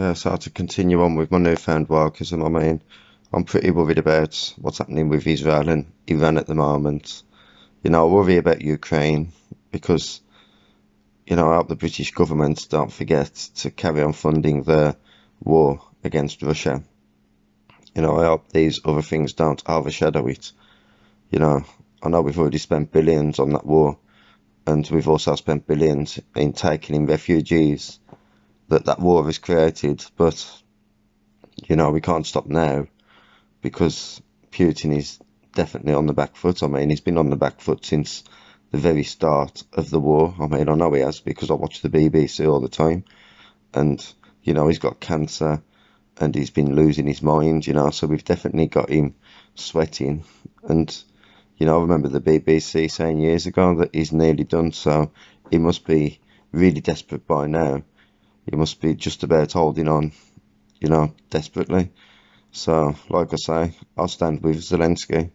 So to continue on with my newfound wokeism, I mean, I'm pretty worried about what's happening with Israel and Iran at the moment. I worry about Ukraine because, I hope the British government don't forget to carry on funding the war against Russia. I hope these other things don't overshadow it. You know, I know we've already spent billions on that war, and we've also spent billions in taking in refugees that war has created, but, we can't stop now because Putin is definitely on the back foot. I mean, he's been on the back foot since the very start of the war. I mean, I know he has because I watch the BBC all the time, and he's got cancer and he's been losing his mind. So we've definitely got him sweating. And I remember the BBC saying years ago that he's nearly done. So he must be really desperate by now. He must be just about holding on, desperately. So, like I say, I'll stand with Zelensky,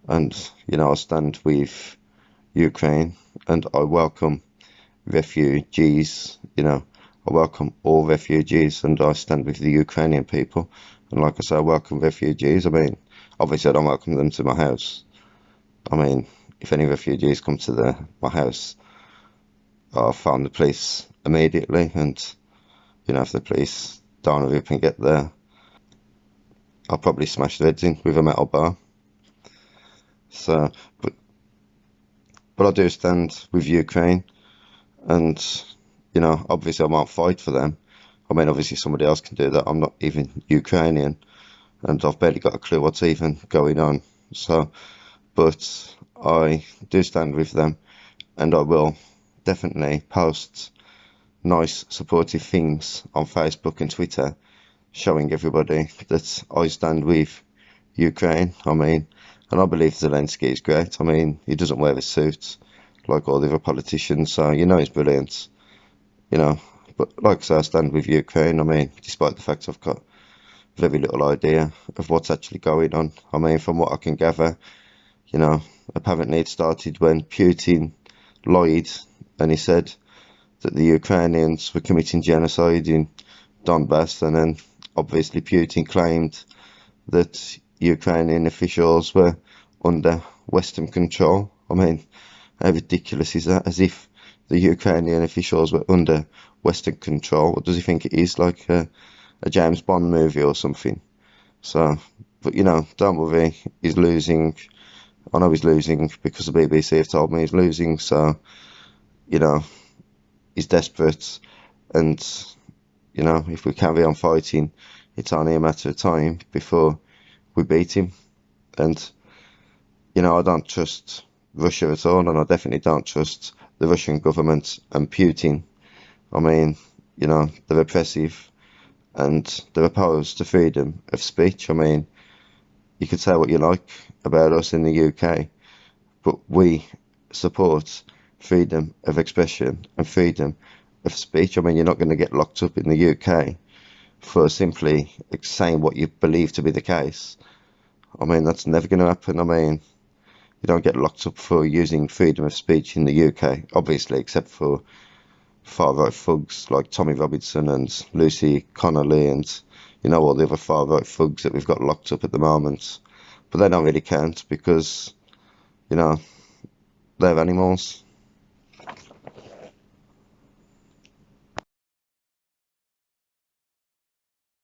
and I'll stand with Ukraine, and I welcome refugees. I welcome all refugees, and I stand with the Ukrainian people. And like I say, I welcome refugees. I mean, obviously, I don't welcome them to my house. I mean, if any refugees come to my house, I'll phone the police immediately, and if the police don't hurry up and get there, I'll probably smash their heads in with a metal bar. So, but I do stand with Ukraine, and obviously I won't fight for them. I mean, obviously somebody else can do that. I'm not even Ukrainian, and I've barely got a clue what's even going on. So, but I do stand with them, and I will definitely post nice supportive things on Facebook and Twitter showing everybody that I stand with Ukraine. I mean, and I believe Zelensky is great. I mean, he doesn't wear a suit like all the other politicians, so he's brilliant. But like I say, I stand with Ukraine. I mean, despite the fact I've got very little idea of what's actually going on. I mean, from what I can gather, apparently it started when Putin lied and he said that the Ukrainians were committing genocide in Donbass, and then obviously Putin claimed that Ukrainian officials were under Western control. I mean, how ridiculous is that? As if the Ukrainian officials were under Western control. What does he think it is, like a James Bond movie or something? So, but don't worry, he's losing. I know he's losing because the BBC have told me he's losing. So, he's desperate, and if we carry on fighting, it's only a matter of time before we beat him. And I don't trust Russia at all, and I definitely don't trust the Russian government and Putin. I mean, they're oppressive and they're opposed to freedom of speech. I mean, you could say what you like about us in the UK, but we support freedom of expression and freedom of speech. I mean, you're not going to get locked up in the UK for simply saying what you believe to be the case. I mean, that's never going to happen. I mean, you don't get locked up for using freedom of speech in the UK, obviously, except for far-right thugs like Tommy Robinson and Lucy Connolly and, all the other far-right thugs that we've got locked up at the moment. But they don't really count because, they're animals.